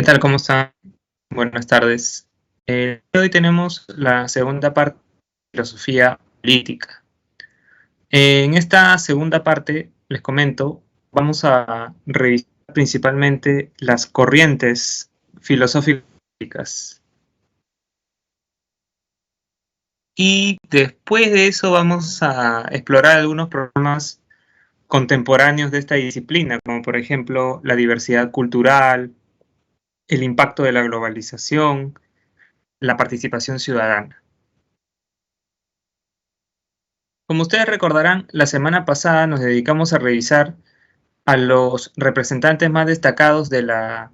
¿Qué tal? ¿Cómo están? Buenas tardes. Hoy tenemos la segunda parte de filosofía política. En esta segunda parte, les comento, vamos a revisar principalmente las corrientes filosóficas. Y después de eso vamos a explorar algunos problemas contemporáneos de esta disciplina, como por ejemplo la diversidad cultural, el impacto de la globalización, la participación ciudadana. Como ustedes recordarán, la semana pasada nos dedicamos a revisar a los representantes más destacados de la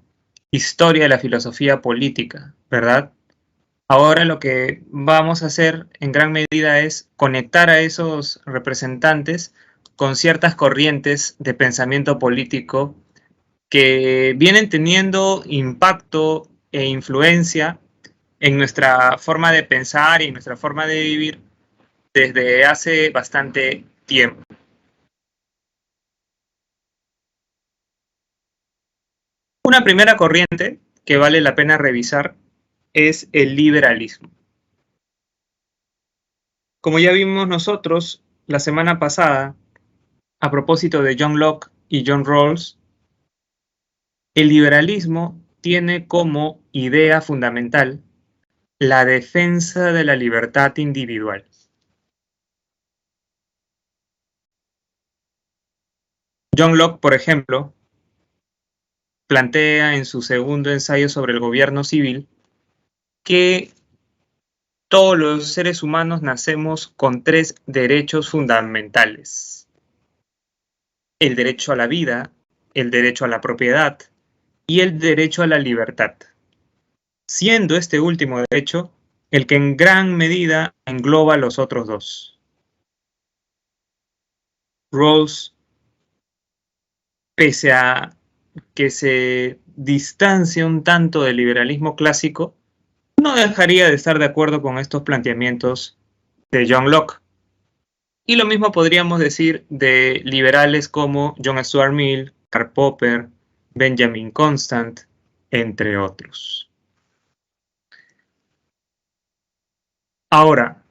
historia de la filosofía política, ¿verdad? Ahora lo que vamos a hacer en gran medida es conectar a esos representantes con ciertas corrientes de pensamiento político que vienen teniendo impacto e influencia en nuestra forma de pensar y en nuestra forma de vivir desde hace bastante tiempo. Una primera corriente que vale la pena revisar es el liberalismo. Como ya vimos nosotros la semana pasada, a propósito de John Locke y John Rawls, el liberalismo tiene como idea fundamental la defensa de la libertad individual. John Locke, por ejemplo, plantea en su segundo ensayo sobre el gobierno civil que todos los seres humanos nacemos con tres derechos fundamentales: el derecho a la vida, el derecho a la propiedad y el derecho a la libertad, siendo este último derecho el que en gran medida engloba los otros dos. Rawls, pese a que se distancia un tanto del liberalismo clásico, no dejaría de estar de acuerdo con estos planteamientos de John Locke. Y lo mismo podríamos decir de liberales como John Stuart Mill, Karl Popper, Benjamin Constant, entre otros. Ahora,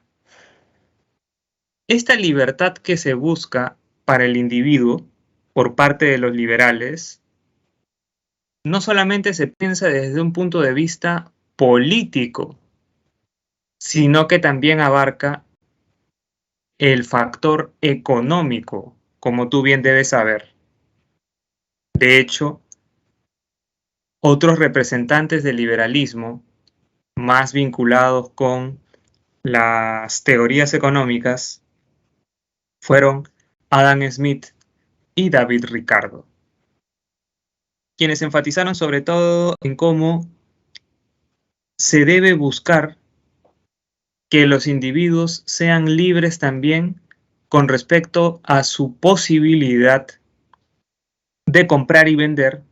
esta libertad que se busca para el individuo por parte de los liberales no solamente se piensa desde un punto de vista político, sino que también abarca el factor económico, como tú bien debes saber. De hecho, otros representantes del liberalismo, más vinculados con las teorías económicas, fueron Adam Smith y David Ricardo, quienes enfatizaron sobre todo en cómo se debe buscar que los individuos sean libres también con respecto a su posibilidad de comprar y vender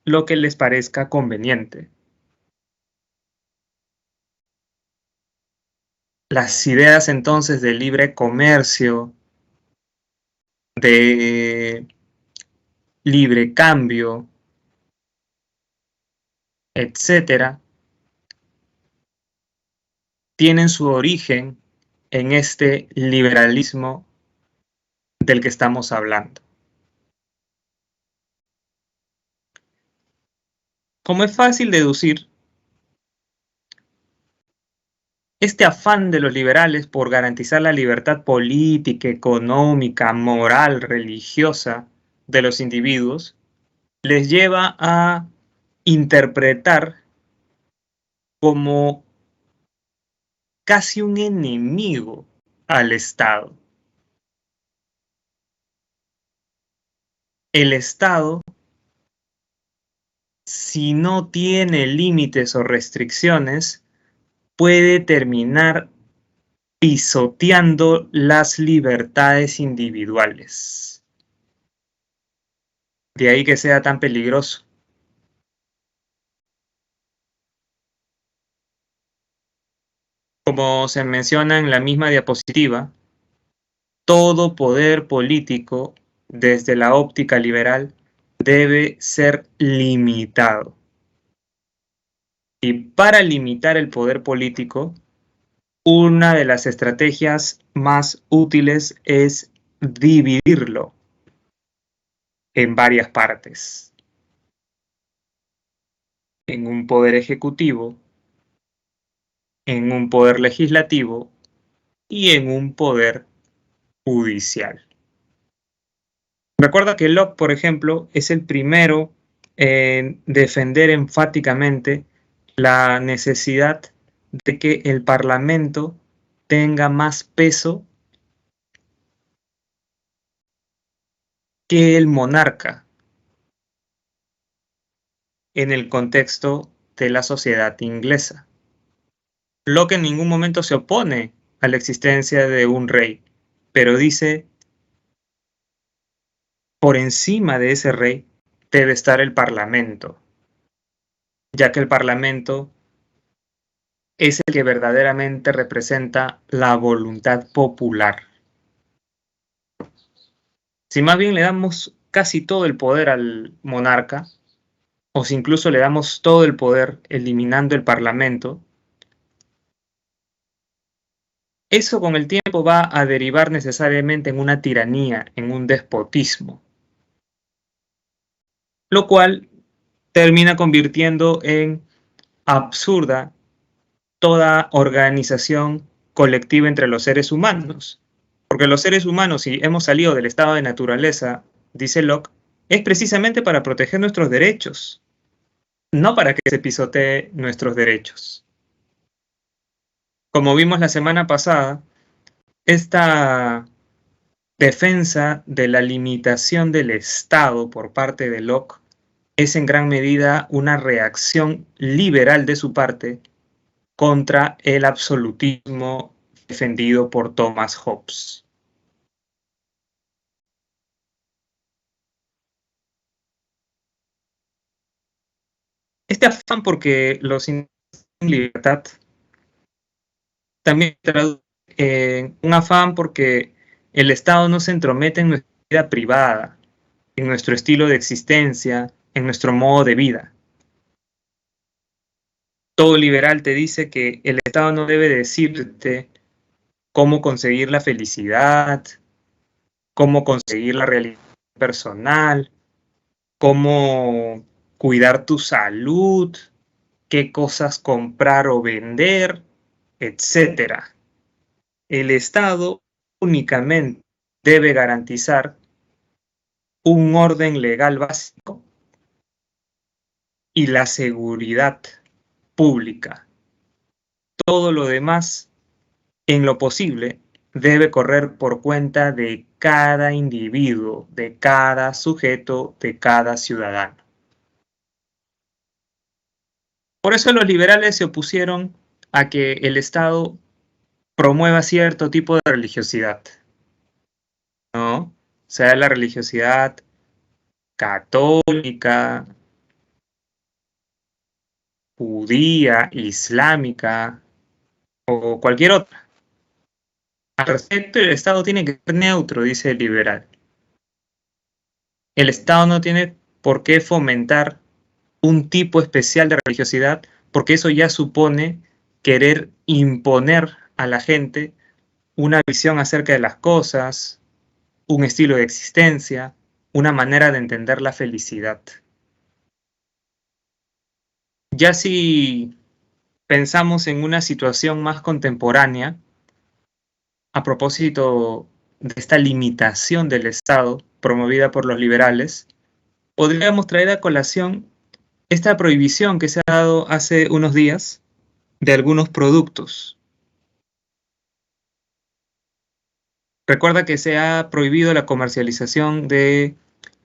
lo que les parezca conveniente. Las ideas entonces de libre comercio, de libre cambio, etcétera, tienen su origen en este liberalismo del que estamos hablando. Como es fácil deducir, este afán de los liberales por garantizar la libertad política, económica, moral, religiosa de los individuos les lleva a interpretar como casi un enemigo al Estado. El Estado, si no tiene límites o restricciones, puede terminar pisoteando las libertades individuales. De ahí que sea tan peligroso. Como se menciona en la misma diapositiva, todo poder político, desde la óptica liberal, debe ser limitado. Y para limitar el poder político, una de las estrategias más útiles es dividirlo en varias partes. En un poder ejecutivo, en un poder legislativo y en un poder judicial. Recuerda que Locke, por ejemplo, es el primero en defender enfáticamente la necesidad de que el Parlamento tenga más peso que el monarca en el contexto de la sociedad inglesa. Locke en ningún momento se opone a la existencia de un rey, pero dice, por encima de ese rey debe estar el Parlamento, ya que el Parlamento es el que verdaderamente representa la voluntad popular. Si más bien le damos casi todo el poder al monarca, o si incluso le damos todo el poder eliminando el Parlamento, eso con el tiempo va a derivar necesariamente en una tiranía, en un despotismo, lo cual termina convirtiendo en absurda toda organización colectiva entre los seres humanos. Porque los seres humanos, si hemos salido del estado de naturaleza, dice Locke, es precisamente para proteger nuestros derechos, no para que se pisotee nuestros derechos. Como vimos la semana pasada, esta defensa de la limitación del Estado por parte de Locke es en gran medida una reacción liberal de su parte contra el absolutismo defendido por Thomas Hobbes. Este afán porque los individuos tienen libertad también traduce en un afán porque el Estado no se entromete en nuestra vida privada, en nuestro estilo de existencia, en nuestro modo de vida. Todo liberal te dice que el Estado no debe decirte cómo conseguir la felicidad, cómo conseguir la realización personal, cómo cuidar tu salud, qué cosas comprar o vender, etcétera. El Estado únicamente debe garantizar un orden legal básico y la seguridad pública. Todo lo demás, en lo posible, debe correr por cuenta de cada individuo, de cada sujeto, de cada ciudadano. Por eso los liberales se opusieron a que el Estado promueva cierto tipo de religiosidad, ¿no? Sea la religiosidad católica, judía, islámica o cualquier otra. Al respecto, el Estado tiene que ser neutro, dice el liberal. El Estado no tiene por qué fomentar un tipo especial de religiosidad, porque eso ya supone querer imponer a la gente una visión acerca de las cosas, un estilo de existencia, una manera de entender la felicidad. Ya si pensamos en una situación más contemporánea, a propósito de esta limitación del Estado promovida por los liberales, podríamos traer a colación esta prohibición que se ha dado hace unos días de algunos productos. Recuerda que se ha prohibido la comercialización de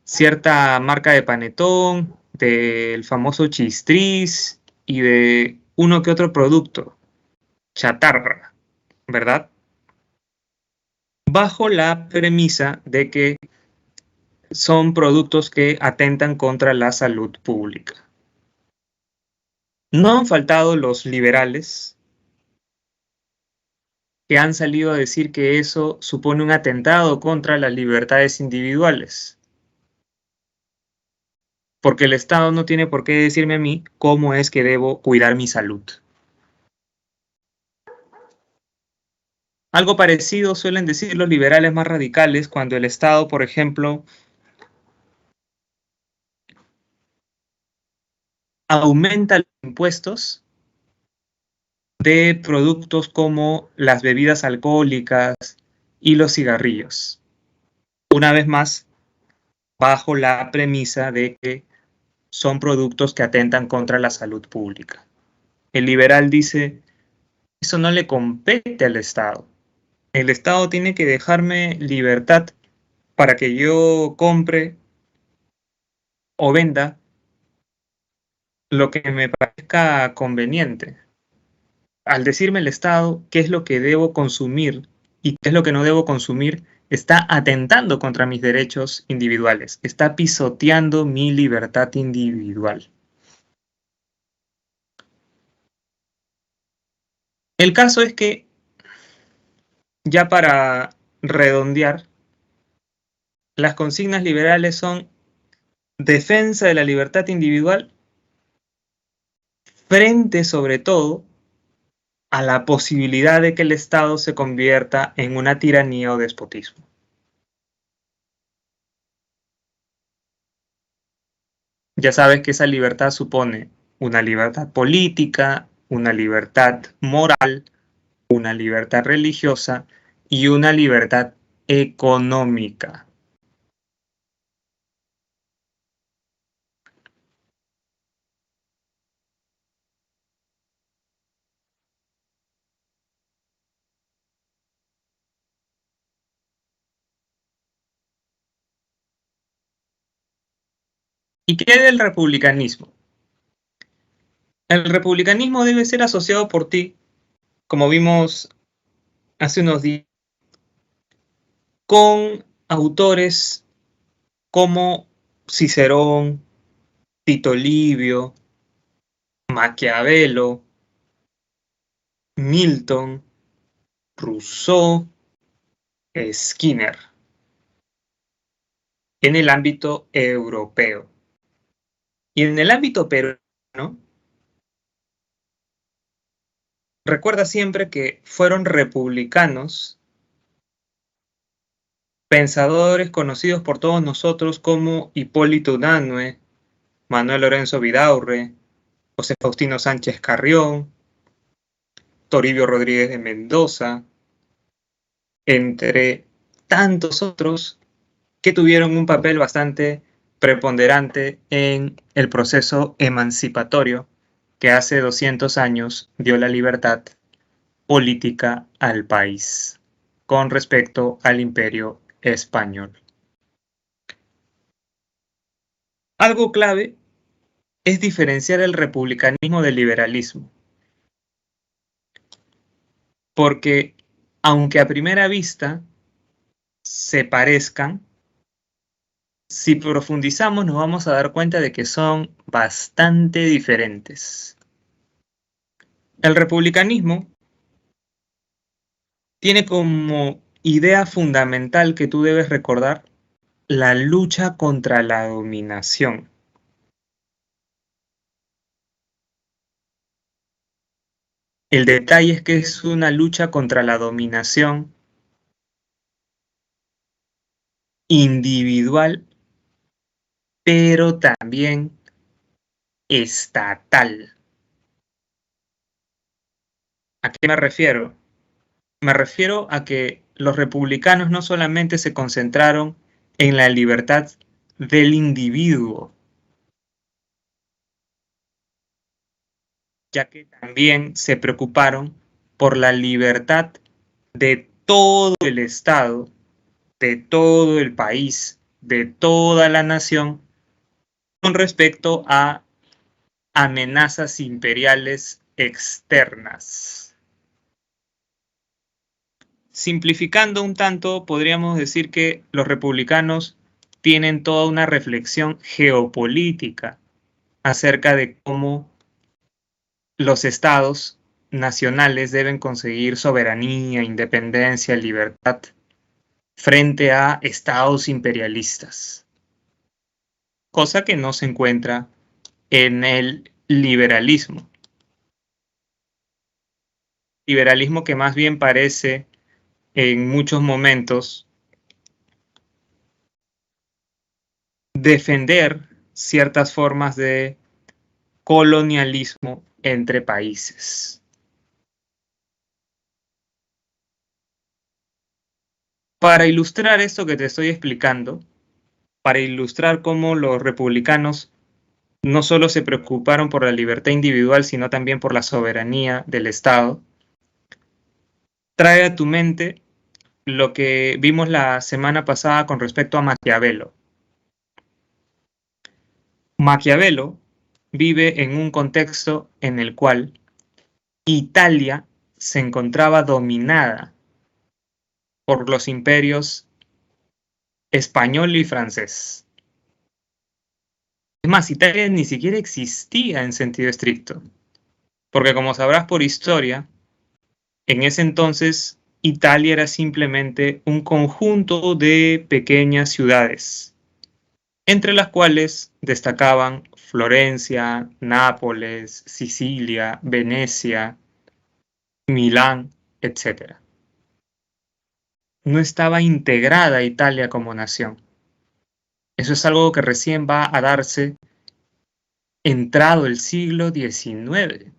cierta marca de panetón, del famoso Chistris y de uno que otro producto chatarra, ¿verdad? Bajo la premisa de que son productos que atentan contra la salud pública. No han faltado los liberales que han salido a decir que eso supone un atentado contra las libertades individuales. porque el Estado no tiene por qué decirme a mí cómo es que debo cuidar mi salud. Algo parecido suelen decir los liberales más radicales cuando el Estado, por ejemplo, aumenta los impuestos de productos como las bebidas alcohólicas y los cigarrillos. Una vez más, bajo la premisa de que son productos que atentan contra la salud pública. El liberal dice, eso no le compete al Estado. El Estado tiene que dejarme libertad para que yo compre o venda lo que me parezca conveniente. Al decirme el Estado qué es lo que debo consumir y qué es lo que no debo consumir, está atentando contra mis derechos individuales, está pisoteando mi libertad individual. El caso es que, ya para redondear, las consignas liberales son defensa de la libertad individual frente, sobre todo, a la posibilidad de que el Estado se convierta en una tiranía o despotismo. Ya sabes que esa libertad supone una libertad política, una libertad moral, una libertad religiosa y una libertad económica. ¿Y qué del republicanismo? El republicanismo debe ser asociado por ti, como vimos hace unos días, con autores como Cicerón, Tito Livio, Maquiavelo, Milton, Rousseau, Skinner, en el ámbito europeo. Y en el ámbito peruano, recuerda siempre que fueron republicanos, pensadores conocidos por todos nosotros como Hipólito Unanue, Manuel Lorenzo Vidaurre, José Faustino Sánchez Carrión, Toribio Rodríguez de Mendoza, entre tantos otros que tuvieron un papel bastante preponderante en el proceso emancipatorio que hace 200 años dio la libertad política al país con respecto al Imperio Español. Algo clave es diferenciar el republicanismo del liberalismo, porque aunque a primera vista se parezcan, si profundizamos nos vamos a dar cuenta de que son bastante diferentes. El republicanismo tiene como idea fundamental que tú debes recordar la lucha contra la dominación. El detalle es que es una lucha contra la dominación individual, pero también estatal. ¿A qué me refiero? Me refiero a que los republicanos no solamente se concentraron en la libertad del individuo, ya que también se preocuparon por la libertad de todo el Estado, de todo el país, de toda la nación, con respecto a amenazas imperiales externas. Simplificando un tanto, podríamos decir que los republicanos tienen toda una reflexión geopolítica acerca de cómo los estados nacionales deben conseguir soberanía, independencia, libertad frente a estados imperialistas. cosa que no se encuentra en el liberalismo. Liberalismo que más bien parece en muchos momentos defender ciertas formas de colonialismo entre países. Para ilustrar esto que te estoy explicando, para ilustrar cómo los republicanos no solo se preocuparon por la libertad individual, sino también por la soberanía del Estado, trae a tu mente lo que vimos la semana pasada con respecto a Maquiavelo. Maquiavelo vive en un contexto en el cual Italia se encontraba dominada por los imperios español y francés. Es más, Italia ni siquiera existía en sentido estricto, porque como sabrás por historia, en ese entonces Italia era simplemente un conjunto de pequeñas ciudades, entre las cuales destacaban Florencia, Nápoles, Sicilia, Venecia, Milán, etc. No estaba integrada Italia como nación. Eso es algo que recién va a darse entrado el siglo XIX.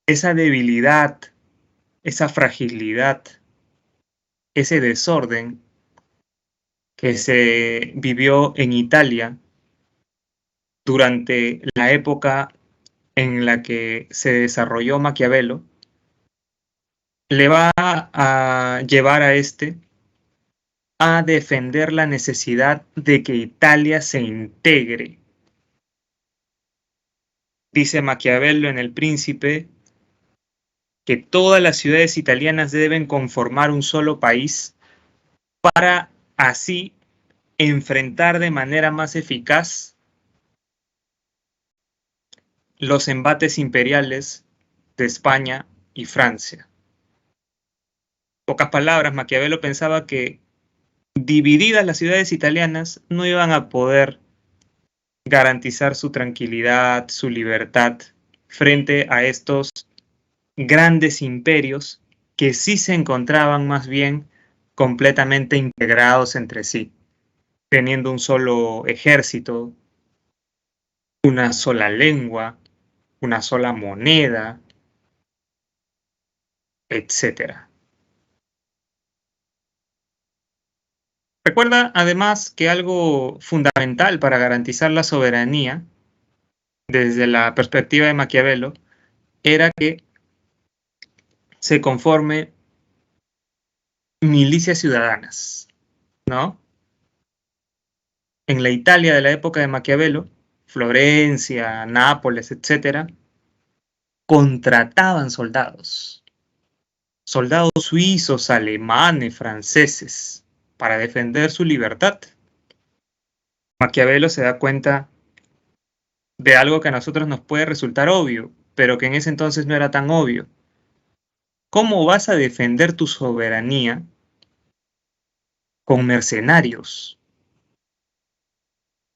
Esa debilidad, esa fragilidad, ese desorden que se vivió en Italia durante la época en la que se desarrolló Maquiavelo, le va a llevar a a defender la necesidad de que Italia se integre. Dice Maquiavelo en El Príncipe que todas las ciudades italianas deben conformar un solo país para así enfrentar de manera más eficaz los embates imperiales de España y Francia. En pocas palabras, Maquiavelo pensaba que divididas las ciudades italianas no iban a poder garantizar su tranquilidad, su libertad frente a estos grandes imperios que sí se encontraban más bien completamente integrados entre sí, teniendo un solo ejército, una sola lengua, una sola moneda, etc. Recuerda además que algo fundamental para garantizar la soberanía, desde la perspectiva de Maquiavelo, era que se conforme milicias ciudadanas, ¿no? En la Italia de la época de Maquiavelo, Florencia, Nápoles, etc., contrataban soldados, soldados suizos, alemanes, franceses, para defender su libertad. Maquiavelo se da cuenta de algo que a nosotros nos puede resultar obvio, pero que en ese entonces no era tan obvio. ¿Cómo vas a defender tu soberanía con mercenarios?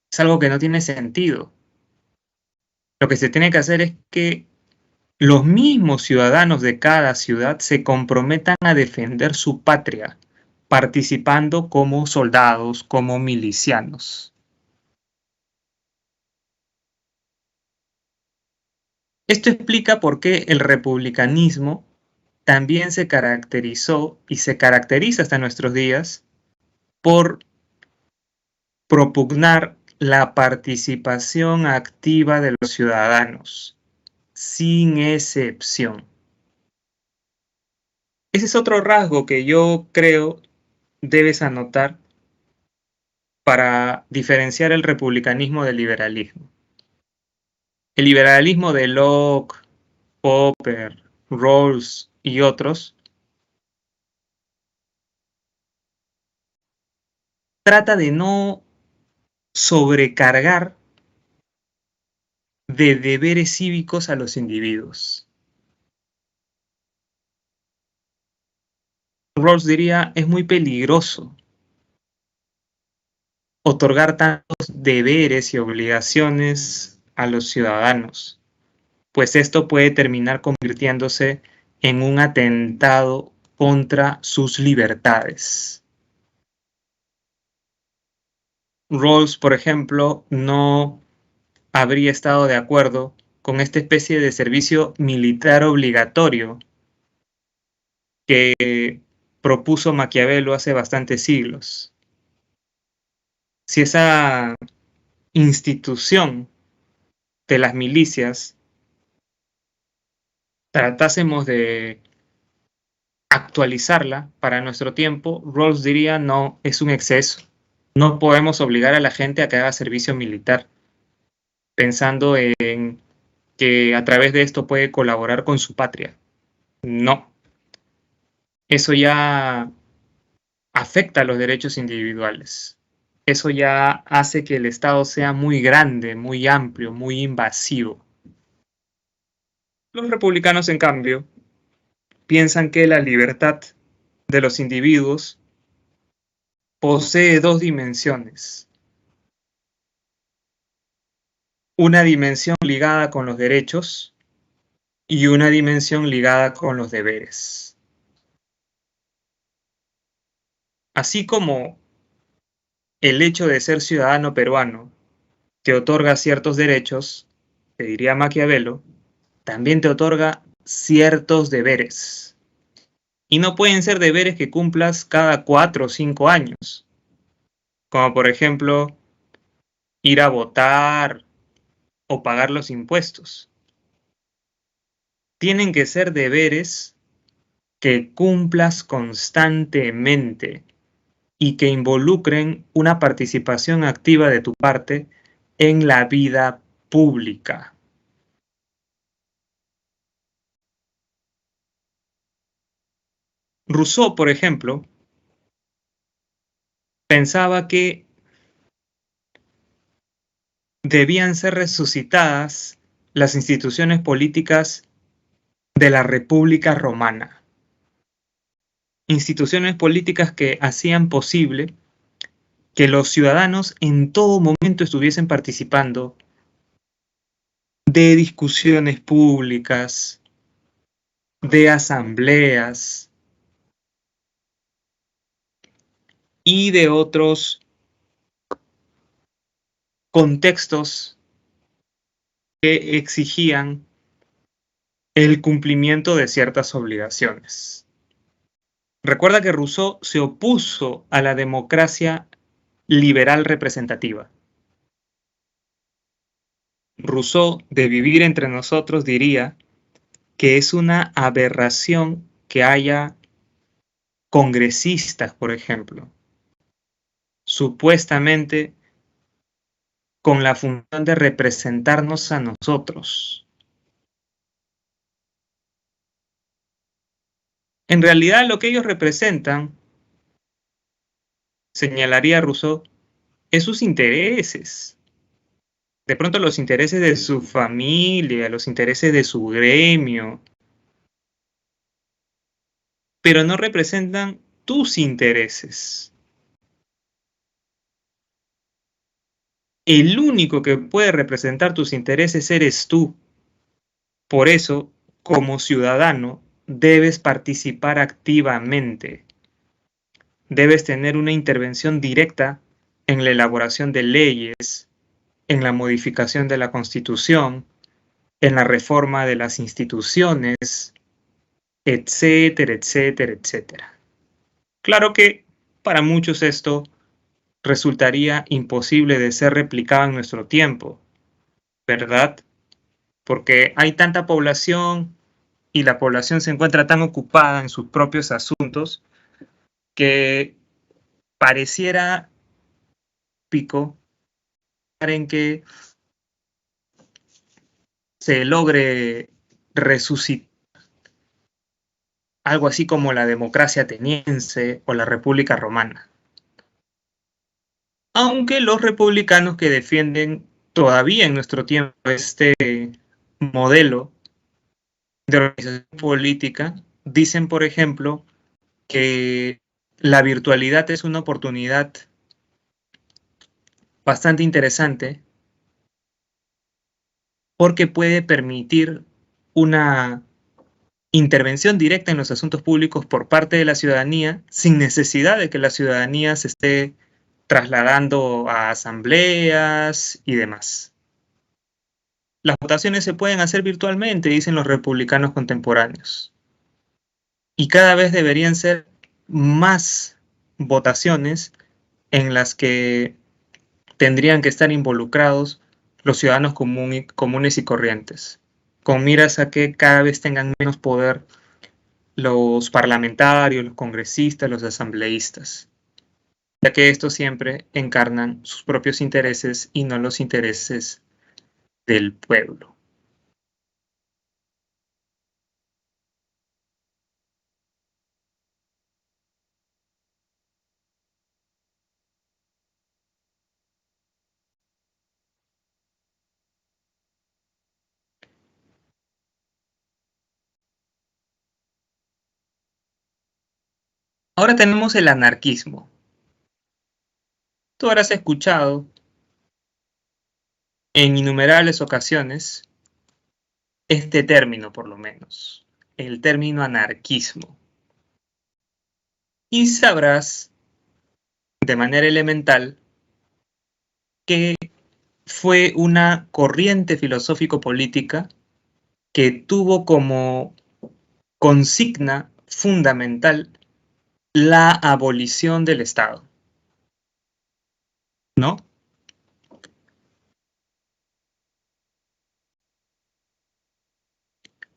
Es algo que no tiene sentido. Lo que se tiene que hacer es que los mismos ciudadanos de cada ciudad se comprometan a defender su patria, participando como soldados, como milicianos. Esto explica por qué el republicanismo también se caracterizó y se caracteriza hasta nuestros días por propugnar la participación activa de los ciudadanos, sin excepción. Ese es otro rasgo que yo creo debes anotar para diferenciar el republicanismo del liberalismo. El liberalismo de Locke, Popper, Rawls y otros trata de no sobrecargar de deberes cívicos a los individuos. Rawls diría, es muy peligroso otorgar tantos deberes y obligaciones a los ciudadanos, pues esto puede terminar convirtiéndose en un atentado contra sus libertades. Rawls, por ejemplo, no habría estado de acuerdo con esta especie de servicio militar obligatorio que propuso Maquiavelo hace bastantes siglos. Si esa institución de las milicias tratásemos de actualizarla para nuestro tiempo, Rawls diría: no, es un exceso. No podemos obligar a la gente a que haga servicio militar, pensando en que a través de esto puede colaborar con su patria. No. Eso ya afecta a los derechos individuales. Eso ya hace que el Estado sea muy grande, muy amplio, muy invasivo. Los republicanos, en cambio, piensan que la libertad de los individuos posee dos dimensiones. Una dimensión ligada con los derechos y una dimensión ligada con los deberes. Así como el hecho de ser ciudadano peruano te otorga ciertos derechos, te diría Maquiavelo, también te otorga ciertos deberes. Y no pueden ser deberes que cumplas cada 4 o 5 años, como por ejemplo ir a votar o pagar los impuestos. Tienen que ser deberes que cumplas constantemente y que involucren una participación activa de tu parte en la vida pública. Rousseau, por ejemplo, pensaba que debían ser resucitadas las instituciones políticas de la República Romana. Instituciones políticas que hacían posible que los ciudadanos en todo momento estuviesen participando de discusiones públicas, de asambleas y de otros contextos que exigían el cumplimiento de ciertas obligaciones. Recuerda que Rousseau se opuso a la democracia liberal representativa. Rousseau, de Vivir entre nosotros, diría que es una aberración que haya congresistas, por ejemplo, supuestamente con la función de representarnos a nosotros. En realidad, lo que ellos representan, señalaría Rousseau, es sus intereses. De pronto los intereses de su familia, los intereses de su gremio, pero no representan tus intereses. El único que puede representar tus intereses eres tú. Por eso, como ciudadano, debes participar activamente. Debes tener una intervención directa en la elaboración de leyes, en la modificación de la Constitución, en la reforma de las instituciones, etcétera, etcétera, etcétera. Claro que para muchos esto resultaría imposible de ser replicado en nuestro tiempo, ¿verdad? Porque hay tanta población y la población se encuentra tan ocupada en sus propios asuntos que pareciera pico en que se logre resucitar algo así como la democracia ateniense o la República Romana. Aunque los republicanos que defienden todavía en nuestro tiempo este modelo de organización política dicen, por ejemplo, que la virtualidad es una oportunidad bastante interesante porque puede permitir una intervención directa en los asuntos públicos por parte de la ciudadanía sin necesidad de que la ciudadanía se esté trasladando a asambleas y demás. Las votaciones se pueden hacer virtualmente, dicen los republicanos contemporáneos. Y cada vez deberían ser más votaciones en las que tendrían que estar involucrados los ciudadanos comunes y corrientes, con miras a que cada vez tengan menos poder los parlamentarios, los congresistas, los asambleístas, ya que estos siempre encarnan sus propios intereses y no los intereses del pueblo. Ahora tenemos el anarquismo. Tú habrás escuchado en innumerables ocasiones este término, por lo menos, el término anarquismo. Y sabrás de manera elemental que fue una corriente filosófico-política que tuvo como consigna fundamental la abolición del Estado, ¿no?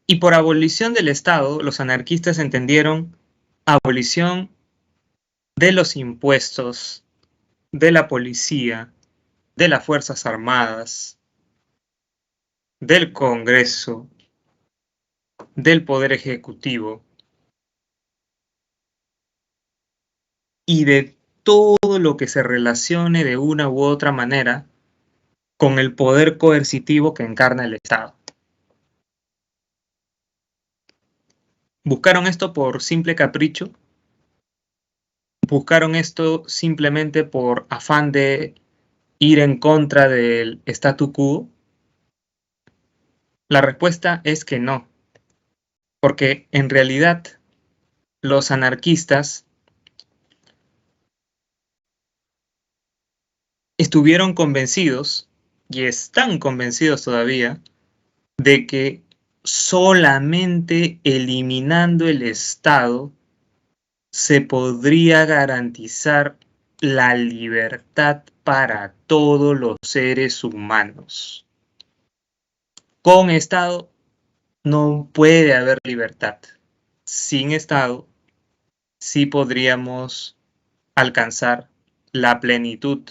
Y por abolición del Estado, los anarquistas entendieron abolición de los impuestos, de la policía, de las Fuerzas Armadas, del Congreso, del Poder Ejecutivo y de todo lo que se relacione de una u otra manera con el poder coercitivo que encarna el Estado. ¿Buscaron esto por simple capricho? ¿Buscaron esto simplemente por afán de ir en contra del statu quo? La respuesta es que no, porque en realidad los anarquistas estuvieron convencidos, y están convencidos todavía, de que solamente eliminando el Estado se podría garantizar la libertad para todos los seres humanos. Con Estado no puede haber libertad. Sin Estado sí podríamos alcanzar la plenitud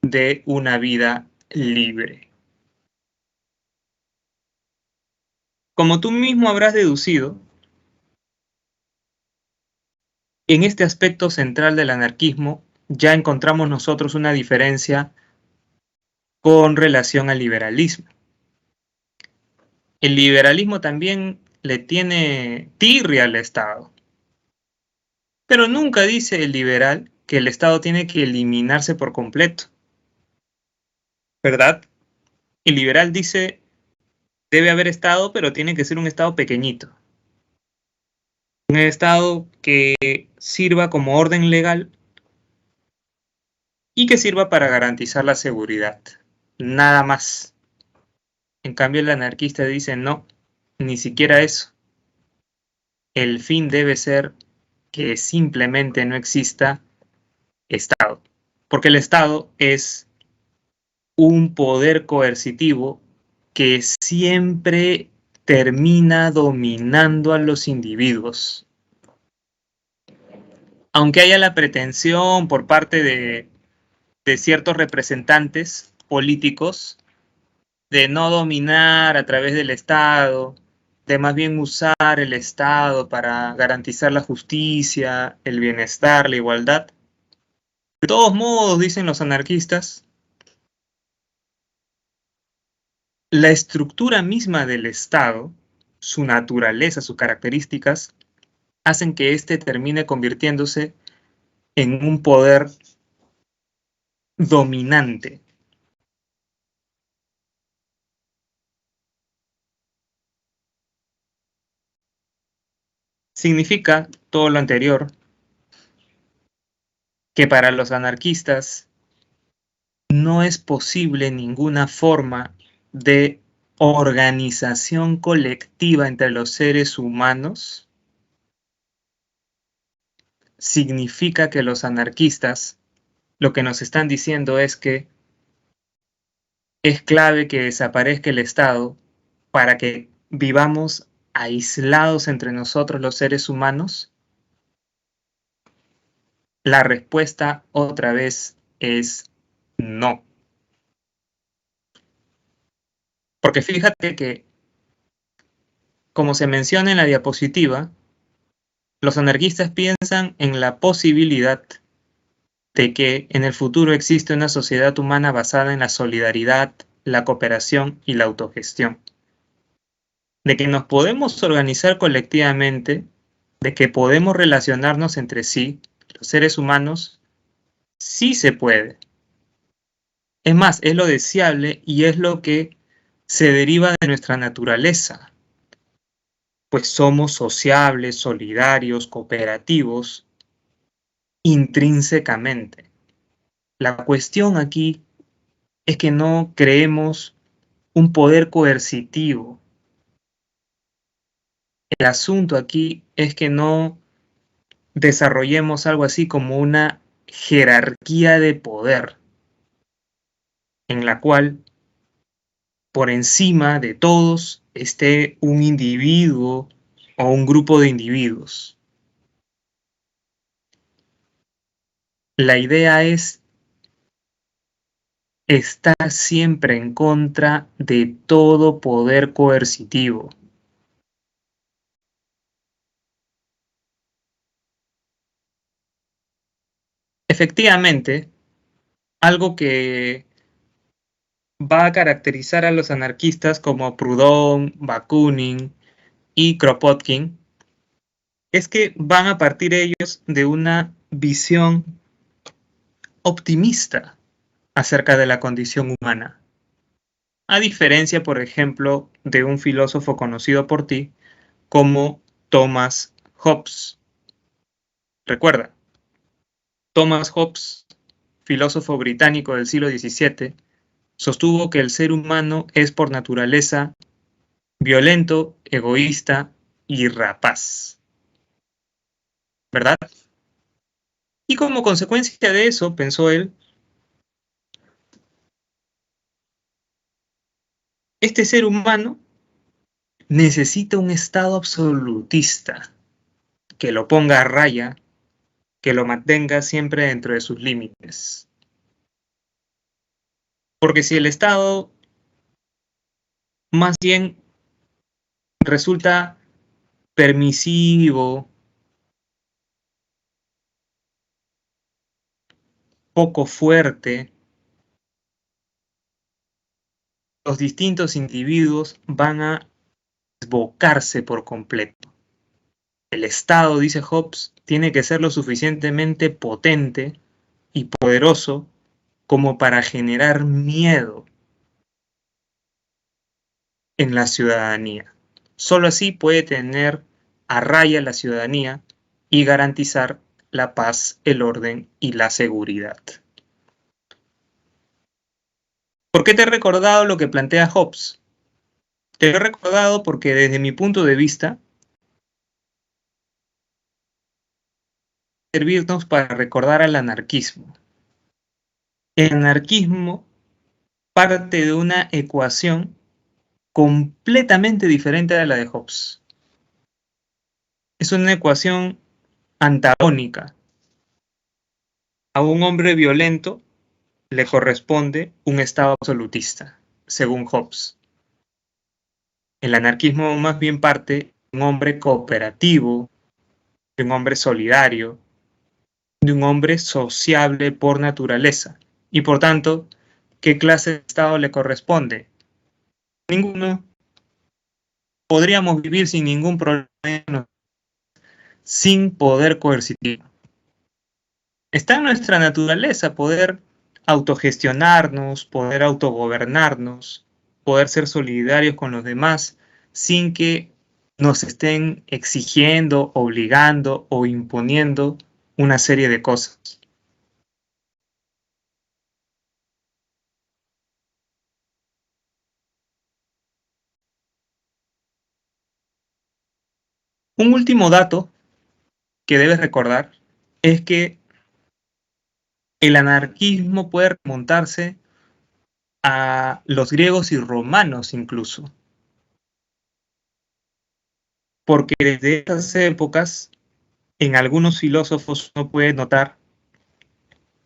de una vida libre. Como tú mismo habrás deducido, en este aspecto central del anarquismo ya encontramos nosotros una diferencia con relación al liberalismo. El liberalismo también le tiene tirria al Estado, pero nunca dice el liberal que el Estado tiene que eliminarse por completo, ¿verdad? El liberal dice debe haber Estado, pero tiene que ser un Estado pequeñito. Un Estado que sirva como orden legal y que sirva para garantizar la seguridad. Nada más. En cambio, el anarquista dice no, ni siquiera eso. El fin debe ser que simplemente no exista Estado, porque el Estado es un poder coercitivo que siempre termina dominando a los individuos. Aunque haya la pretensión por parte de ciertos representantes políticos de no dominar a través del Estado, de más bien usar el Estado para garantizar la justicia, el bienestar, la igualdad. De todos modos, dicen los anarquistas, la estructura misma del Estado, su naturaleza, sus características, hacen que éste termine convirtiéndose en un poder dominante. Significa todo lo anterior, que para los anarquistas no es posible ninguna forma de organización colectiva entre los seres humanos. Significa que los anarquistas lo que nos están diciendo es que es clave que desaparezca el Estado para que vivamos aislados entre nosotros los seres humanos. La respuesta otra vez es no. Porque fíjate que, como se menciona en la diapositiva, los anarquistas piensan en la posibilidad de que en el futuro existe una sociedad humana basada en la solidaridad, la cooperación y la autogestión. De que nos podemos organizar colectivamente, de que podemos relacionarnos entre sí, los seres humanos, sí se puede. Es más, es lo deseable y es lo que se deriva de nuestra naturaleza, pues somos sociables, solidarios, cooperativos, intrínsecamente. La cuestión aquí es que no creemos un poder coercitivo. El asunto aquí es que no desarrollemos algo así como una jerarquía de poder, en la cual por encima de todos esté un individuo o un grupo de individuos. La idea es estar siempre en contra de todo poder coercitivo. Efectivamente, algo que va a caracterizar a los anarquistas como Proudhon, Bakunin y Kropotkin es que van a partir ellos de una visión optimista acerca de la condición humana. A diferencia, por ejemplo, de un filósofo conocido por ti como Thomas Hobbes. Recuerda, Thomas Hobbes, filósofo británico del siglo XVII, sostuvo que el ser humano es por naturaleza violento, egoísta y rapaz. ¿Verdad? Y como consecuencia de eso, pensó él, este ser humano necesita un estado absolutista que lo ponga a raya, que lo mantenga siempre dentro de sus límites. Porque si el Estado más bien resulta permisivo, poco fuerte, los distintos individuos van a desbocarse por completo. El Estado, dice Hobbes, tiene que ser lo suficientemente potente y poderoso como para generar miedo en la ciudadanía. Solo así puede tener a raya la ciudadanía y garantizar la paz, el orden y la seguridad. ¿Por qué te he recordado lo que plantea Hobbes? Te lo he recordado porque desde mi punto de vista, servirnos para recordar al anarquismo. El anarquismo parte de una ecuación completamente diferente a la de Hobbes. Es una ecuación antagónica. A un hombre violento le corresponde un estado absolutista, según Hobbes. El anarquismo más bien parte de un hombre cooperativo, de un hombre solidario, de un hombre sociable por naturaleza. Y por tanto, ¿qué clase de estado le corresponde? Ninguno. Podríamos vivir sin ningún problema, sin poder coercitivo. Está en nuestra naturaleza poder autogestionarnos, poder autogobernarnos, poder ser solidarios con los demás sin que nos estén exigiendo, obligando o imponiendo una serie de cosas. Un último dato que debes recordar es que el anarquismo puede remontarse a los griegos y romanos incluso, porque desde esas épocas en algunos filósofos uno puede notar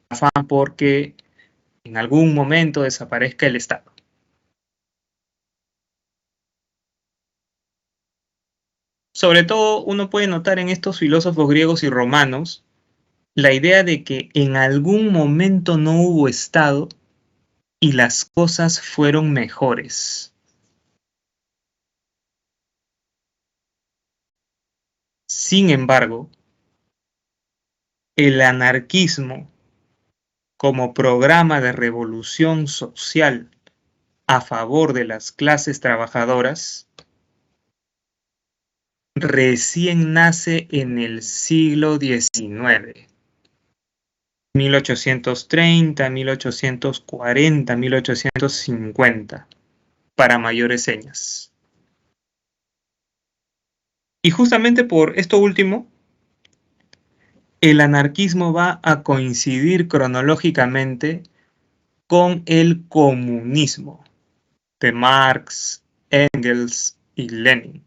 afán porque en algún momento desaparezca el Estado. Sobre todo uno puede notar en estos filósofos griegos y romanos la idea de que en algún momento no hubo Estado y las cosas fueron mejores. Sin embargo, el anarquismo como programa de revolución social a favor de las clases trabajadoras recién nace en el siglo XIX. 1830, 1840, 1850, para mayores señas. Y justamente por esto último, el anarquismo va a coincidir cronológicamente con el comunismo de Marx, Engels y Lenin.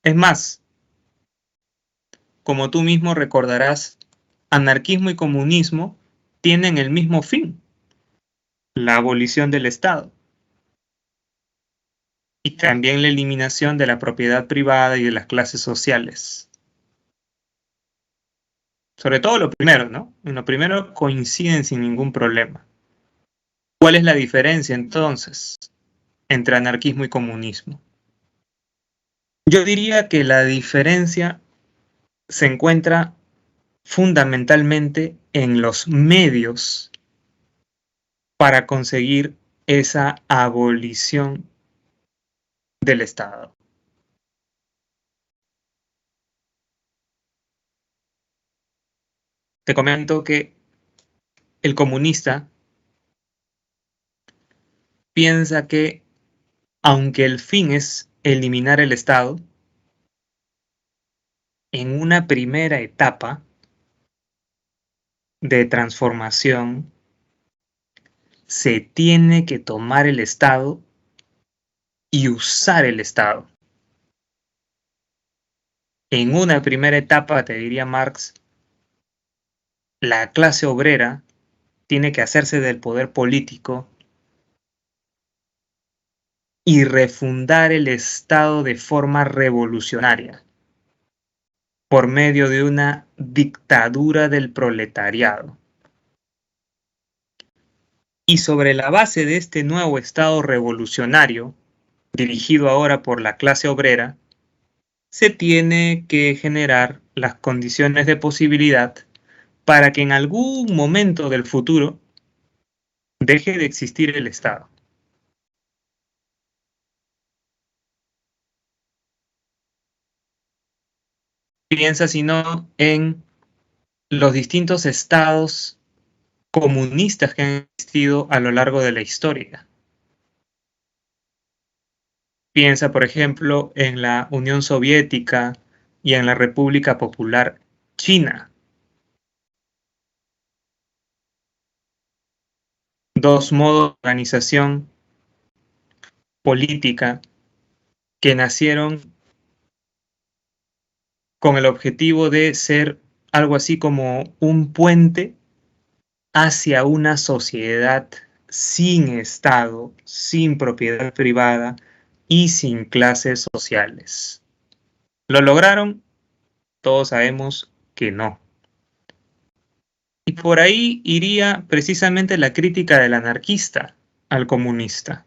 Es más, como tú mismo recordarás, anarquismo y comunismo tienen el mismo fin, la abolición del Estado y también la eliminación de la propiedad privada y de las clases sociales. Sobre todo lo primero, ¿no? En lo primero coinciden sin ningún problema. ¿Cuál es la diferencia entonces entre anarquismo y comunismo? Yo diría que la diferencia se encuentra fundamentalmente en los medios para conseguir esa abolición del Estado. Te comento que el comunista piensa que aunque el fin es eliminar el Estado, en una primera etapa de transformación se tiene que tomar el Estado y usar el Estado. En una primera etapa, te diría Marx, la clase obrera tiene que hacerse del poder político y refundar el Estado de forma revolucionaria por medio de una dictadura del proletariado. Y sobre la base de este nuevo Estado revolucionario, dirigido ahora por la clase obrera, se tiene que generar las condiciones de posibilidad para que en algún momento del futuro deje de existir el Estado. Piensa, si no, en los distintos estados comunistas que han existido a lo largo de la historia. Piensa, por ejemplo, en la Unión Soviética y en la República Popular China. Dos modos de organización política que nacieron con el objetivo de ser algo así como un puente hacia una sociedad sin Estado, sin propiedad privada y sin clases sociales. ¿Lo lograron? Todos sabemos que no. Y por ahí iría precisamente la crítica del anarquista al comunista.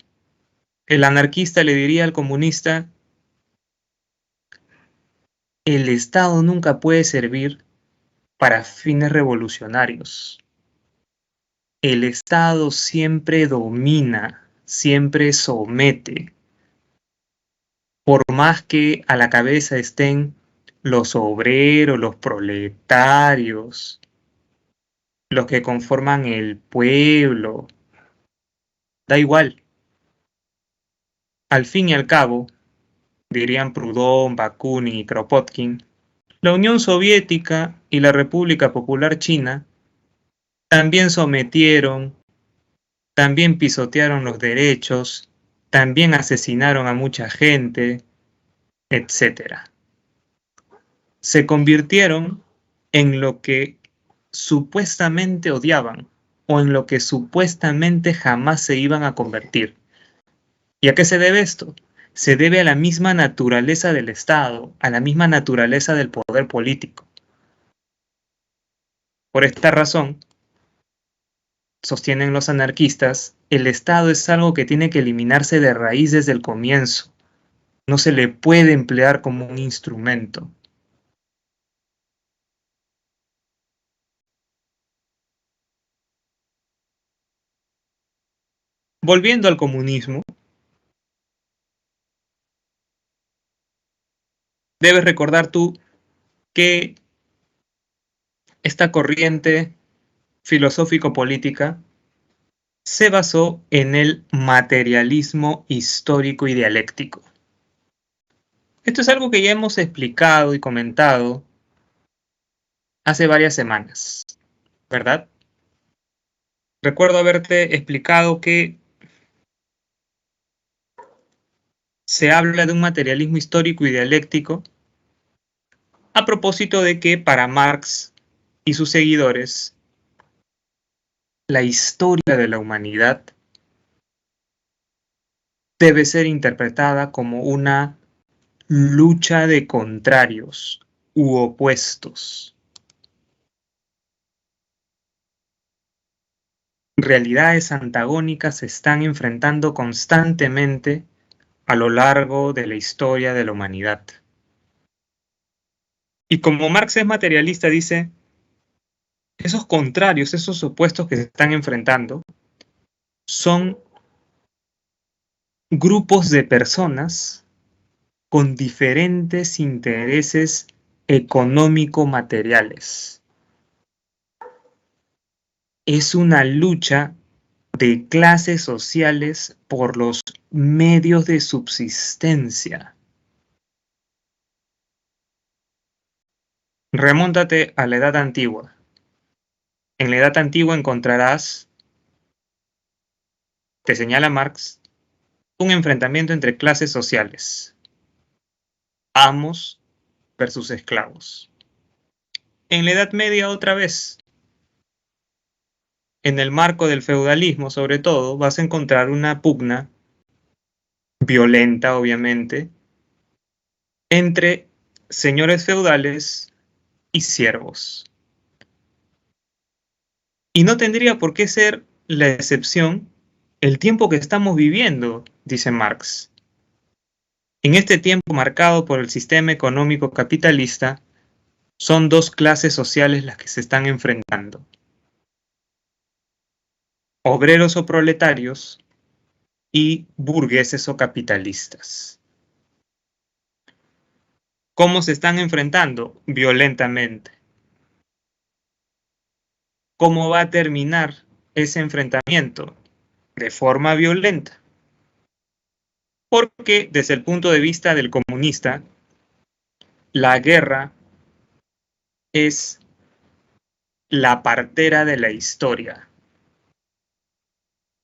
El anarquista le diría al comunista: el Estado nunca puede servir para fines revolucionarios. El Estado siempre domina, siempre somete. Por más que a la cabeza estén los obreros, los proletarios, los que conforman el pueblo, da igual. Al fin y al cabo, dirían Proudhon, Bakunin y Kropotkin, la Unión Soviética y la República Popular China también sometieron, también pisotearon los derechos, también asesinaron a mucha gente, etc. Se convirtieron en lo que supuestamente odiaban o en lo que supuestamente jamás se iban a convertir. ¿Y a qué se debe esto? Se debe a la misma naturaleza del Estado, a la misma naturaleza del poder político. Por esta razón, sostienen los anarquistas, el Estado es algo que tiene que eliminarse de raíz desde el comienzo. No se le puede emplear como un instrumento. Volviendo al comunismo, debes recordar tú que esta corriente filosófico-política se basó en el materialismo histórico y dialéctico. Esto es algo que ya hemos explicado y comentado hace varias semanas, ¿verdad? Recuerdo haberte explicado que se habla de un materialismo histórico y dialéctico a propósito de que para Marx y sus seguidores la historia de la humanidad debe ser interpretada como una lucha de contrarios u opuestos. Realidades antagónicas se están enfrentando constantemente a lo largo de la historia de la humanidad. Y como Marx es materialista, dice, esos contrarios, esos opuestos que se están enfrentando, son grupos de personas con diferentes intereses económico-materiales. Es una lucha de clases sociales por los medios de subsistencia. Remóntate a la Edad Antigua. En la Edad Antigua encontrarás, te señala Marx, un enfrentamiento entre clases sociales. Amos versus esclavos. En la Edad Media otra vez, en el marco del feudalismo sobre todo, vas a encontrar una pugna violenta, obviamente, entre señores feudales y siervos. Y no tendría por qué ser la excepción el tiempo que estamos viviendo, dice Marx. En este tiempo marcado por el sistema económico capitalista, son dos clases sociales las que se están enfrentando. Obreros o proletarios y burgueses o capitalistas. ¿Cómo se están enfrentando? Violentamente. ¿Cómo va a terminar ese enfrentamiento? De forma violenta. Porque desde el punto de vista del comunista, la guerra es la partera de la historia.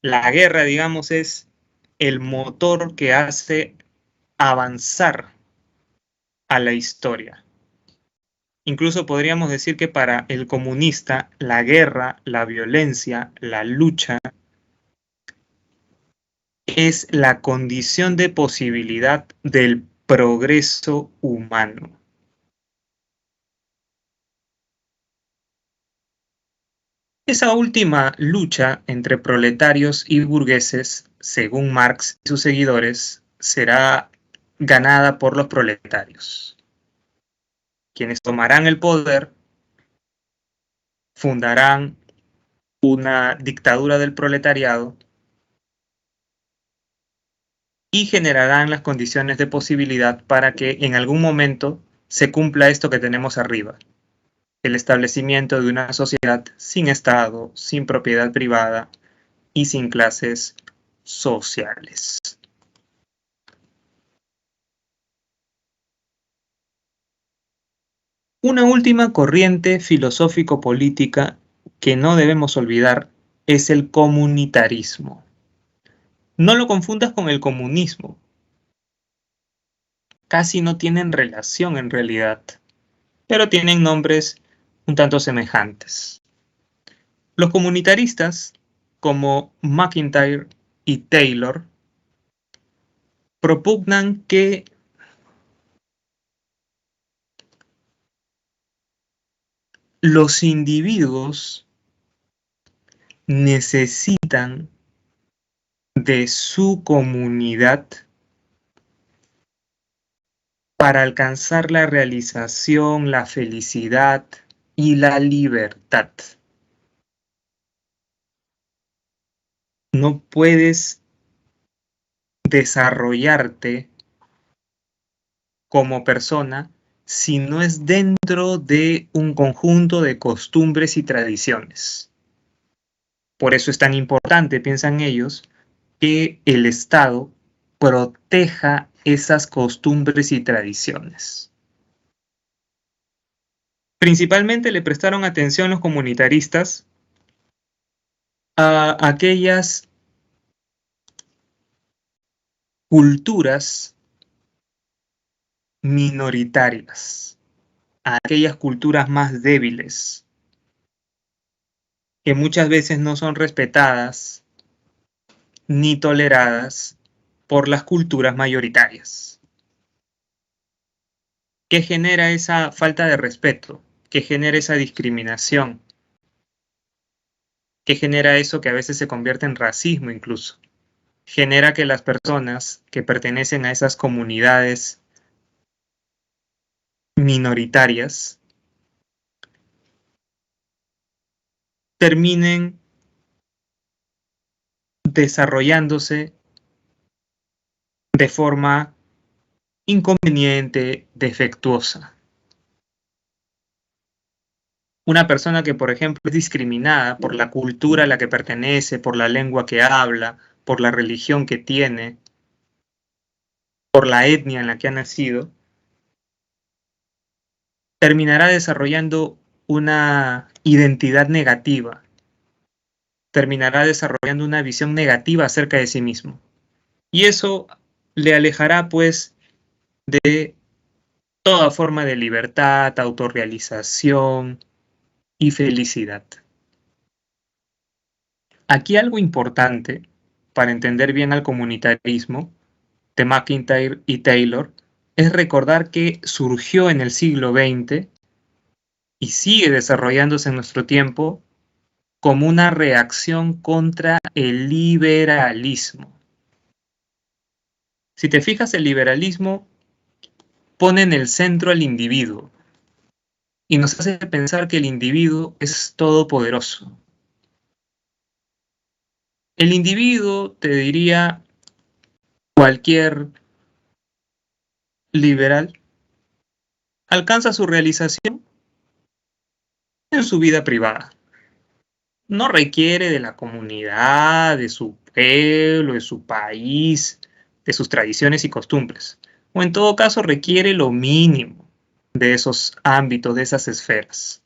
La guerra, digamos, es el motor que hace avanzar a la historia. Incluso podríamos decir que para el comunista, la guerra, la violencia, la lucha es la condición de posibilidad del progreso humano. Esa última lucha entre proletarios y burgueses, según Marx y sus seguidores, será ganada por los proletarios, quienes tomarán el poder fundarán una dictadura del proletariado y generarán las condiciones de posibilidad para que en algún momento se cumpla esto que tenemos arriba: el establecimiento de una sociedad sin Estado, sin propiedad privada y sin clases sociales. Una última corriente filosófico-política que no debemos olvidar es el comunitarismo. No lo confundas con el comunismo. Casi no tienen relación en realidad, pero tienen nombres un tanto semejantes. Los comunitaristas, como McIntyre y Taylor, propugnan que los individuos necesitan de su comunidad para alcanzar la realización, la felicidad y la libertad. No puedes desarrollarte como persona si no es dentro de un conjunto de costumbres y tradiciones. Por eso es tan importante, piensan ellos, que el Estado proteja esas costumbres y tradiciones. Principalmente le prestaron atención los comunitaristas a aquellas culturas minoritarias, a aquellas culturas más débiles, que muchas veces no son respetadas ni toleradas por las culturas mayoritarias. ¿Qué genera esa falta de respeto? ¿Qué genera esa discriminación? ¿Qué genera eso que a veces se convierte en racismo incluso? Genera que las personas que pertenecen a esas comunidades minoritarias terminen desarrollándose de forma inconveniente, defectuosa. Una persona que, por ejemplo, es discriminada por la cultura a la que pertenece, por la lengua que habla, por la religión que tiene, por la etnia en la que ha nacido, terminará desarrollando una identidad negativa, terminará desarrollando una visión negativa acerca de sí mismo. Y eso le alejará, pues, de toda forma de libertad, autorrealización y felicidad. Aquí algo importante para entender bien al comunitarismo de McIntyre y Taylor es recordar que surgió en el siglo XX y sigue desarrollándose en nuestro tiempo como una reacción contra el liberalismo. Si te fijas, el liberalismo pone en el centro al individuo y nos hace pensar que el individuo es todopoderoso. El individuo, te diría cualquier liberal, alcanza su realización en su vida privada. No requiere de la comunidad, de su pueblo, de su país, de sus tradiciones y costumbres. O en todo caso requiere lo mínimo de esos ámbitos, de esas esferas.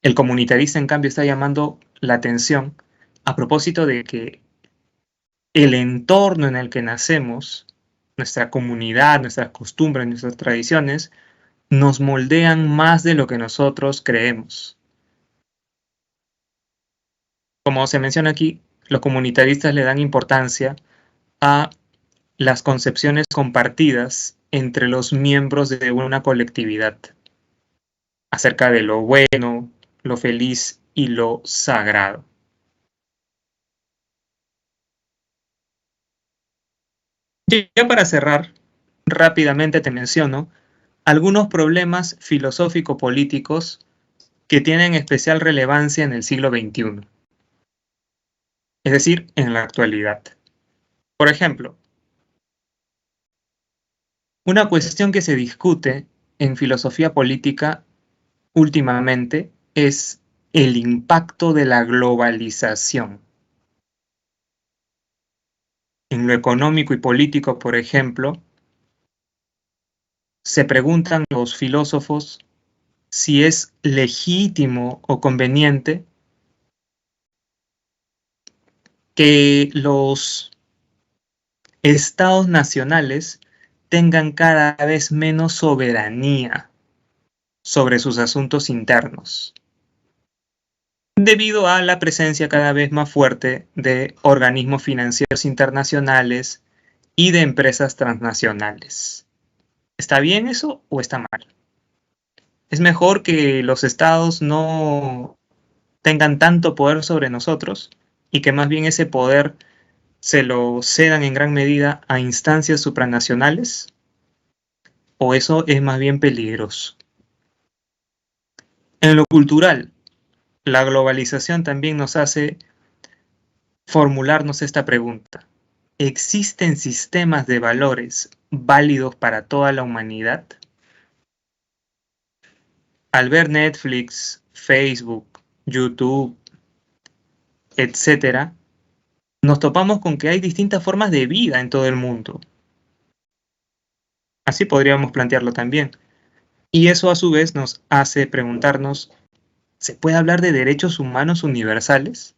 El comunitarista, en cambio, está llamando la atención a propósito de que el entorno en el que nacemos, nuestra comunidad, nuestras costumbres, nuestras tradiciones, nos moldean más de lo que nosotros creemos. Como se menciona aquí, los comunitaristas le dan importancia a las concepciones compartidas entre los miembros de una colectividad acerca de lo bueno, lo feliz y lo sagrado. Ya para cerrar, rápidamente te menciono algunos problemas filosófico-políticos que tienen especial relevancia en el siglo XXI, es decir, en la actualidad. Por ejemplo, una cuestión que se discute en filosofía política últimamente es el impacto de la globalización. En lo económico y político, por ejemplo, se preguntan los filósofos si es legítimo o conveniente que los estados nacionales tengan cada vez menos soberanía sobre sus asuntos internos, debido a la presencia cada vez más fuerte de organismos financieros internacionales y de empresas transnacionales. ¿Está bien eso o está mal? Es mejor que los estados no tengan tanto poder sobre nosotros y que más bien ese poder se lo cedan en gran medida a instancias supranacionales, o eso es más bien peligroso. En lo cultural, la globalización también nos hace formularnos esta pregunta. ¿Existen sistemas de valores válidos para toda la humanidad? Al ver Netflix, Facebook, YouTube, etcétera, nos topamos con que hay distintas formas de vida en todo el mundo. Así podríamos plantearlo también. Y eso a su vez nos hace preguntarnos, ¿se puede hablar de derechos humanos universales?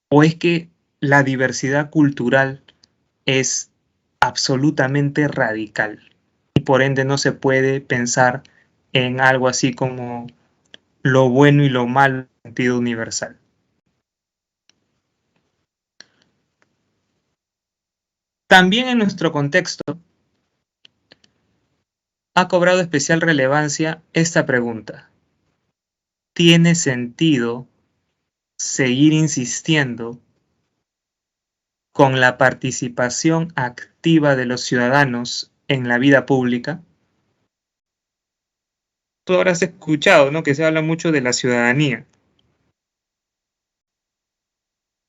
¿O es que la diversidad cultural es absolutamente radical y por ende no se puede pensar en algo así como lo bueno y lo malo en sentido universal? También en nuestro contexto ha cobrado especial relevancia esta pregunta. ¿Tiene sentido seguir insistiendo con la participación activa de los ciudadanos en la vida pública? Tú habrás escuchado, ¿no?, que se habla mucho de la ciudadanía,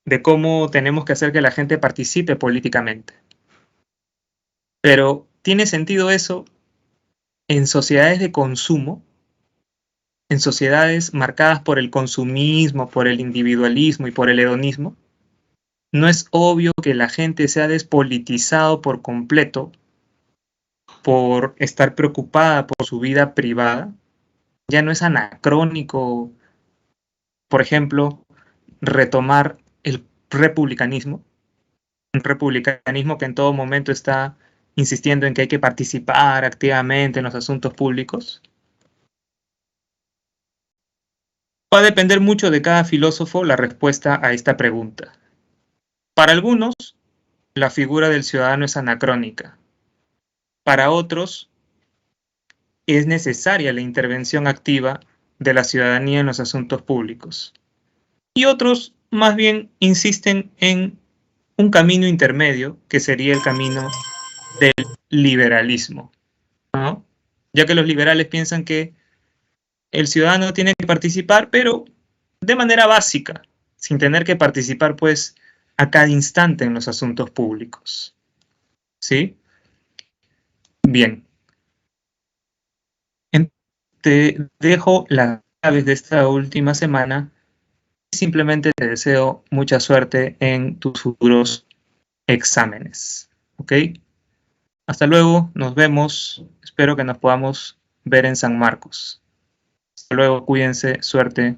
de cómo tenemos que hacer que la gente participe políticamente. Pero ¿tiene sentido eso en sociedades de consumo? En sociedades marcadas por el consumismo, por el individualismo y por el hedonismo. ¿No es obvio que la gente se ha despolitizado por completo por estar preocupada por su vida privada? Ya no es anacrónico, por ejemplo, retomar el republicanismo, un republicanismo que en todo momento está insistiendo en que hay que participar activamente en los asuntos públicos. Va a depender mucho de cada filósofo la respuesta a esta pregunta. Para algunos, la figura del ciudadano es anacrónica. Para otros, es necesaria la intervención activa de la ciudadanía en los asuntos públicos. Y otros, más bien, insisten en un camino intermedio, que sería el camino del liberalismo, ¿no? Ya que los liberales piensan que el ciudadano tiene que participar, pero de manera básica, sin tener que participar, pues, a cada instante en los asuntos públicos. ¿Sí? Bien. Te dejo las claves de esta última semana y simplemente te deseo mucha suerte en tus futuros exámenes. ¿Ok? Hasta luego, nos vemos. Espero que nos podamos ver en San Marcos. Hasta luego, cuídense, suerte.